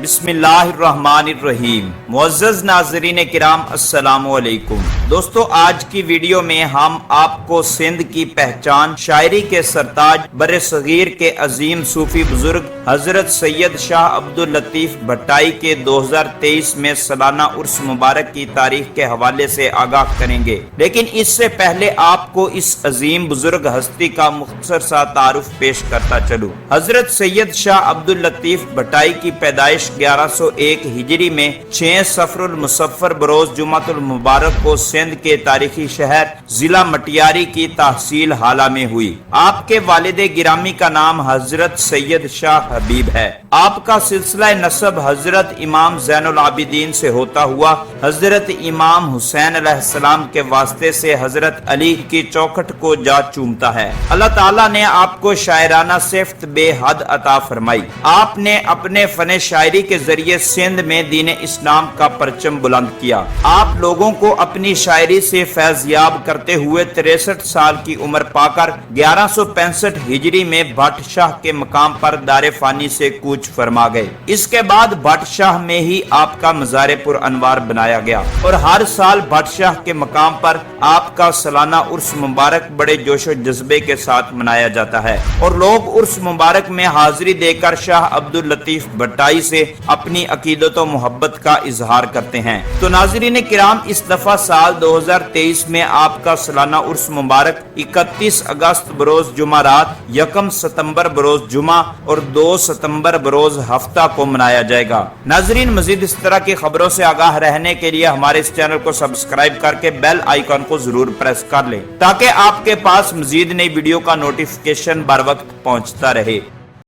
بسم اللہ الرحمن الرحیم۔ معزز ناظرین کرام السلام علیکم۔ دوستو، آج کی ویڈیو میں ہم آپ کو سندھ کی پہچان، شاعری کے سرتاج، بر صغیر کے عظیم صوفی بزرگ حضرت سید شاہ عبداللطیف بھٹائی کے 2023 میں سالانہ عرس مبارک کی تاریخ کے حوالے سے آگاہ کریں گے، لیکن اس سے پہلے آپ کو اس عظیم بزرگ ہستی کا مختصر سا تعارف پیش کرتا چلوں۔ حضرت سید شاہ عبداللطیف بھٹائی کی پیدائش 1101 ہجری میں 6 صفر المصفر بروز جمعۃ المبارک کو سندھ کے تاریخی شہر ضلع مٹیاری کی تحصیل حالہ میں ہوئی۔ آپ کے والد گرامی کا نام حضرت سید شاہ حبیب ہے۔ آپ کا سلسلہ نسب حضرت امام زین العابدین سے ہوتا ہوا حضرت امام حسین علیہ السلام کے واسطے سے حضرت علی کی چوکھٹ کو جا چومتا ہے۔ اللہ تعالیٰ نے آپ کو شاعرانہ صفت بے حد عطا فرمائی۔ آپ نے اپنے فن شاعری کے ذریعے سندھ میں دین اسلام کا پرچم بلند کیا۔ آپ لوگوں کو اپنی شاعری سے فیضیاب کرتے ہوئے 63 سال کی عمر پا کر 1165 ہجری میں بھٹ شاہ کے مقام پر دار فانی سے کوچ فرما گئے۔ اس کے بعد بھٹ شاہ میں ہی آپ کا مزار پر انوار بنایا گیا اور ہر سال بھٹ شاہ کے مقام پر آپ کا سالانہ عرس مبارک بڑے جوش و جذبے کے ساتھ منایا جاتا ہے اور لوگ عرس مبارک میں حاضری دے کر شاہ عبداللطیف بھٹائی سے اپنی عقیدت و محبت کا اظہار کرتے ہیں۔ تو ناظرین کرام، اس دفعہ سال 2023 میں آپ کا سالانہ عرس مبارک 31 اگست بروز جمعرات، 1 ستمبر بروز جمعہ اور 2 ستمبر بروز ہفتہ کو منایا جائے گا۔ ناظرین، مزید اس طرح کی خبروں سے آگاہ رہنے کے لیے ہمارے اس چینل کو سبسکرائب کر کے بیل آئیکن کو ضرور پریس کر لیں تاکہ آپ کے پاس مزید نئی ویڈیو کا نوٹیفیکیشن بر وقت پہنچتا رہے۔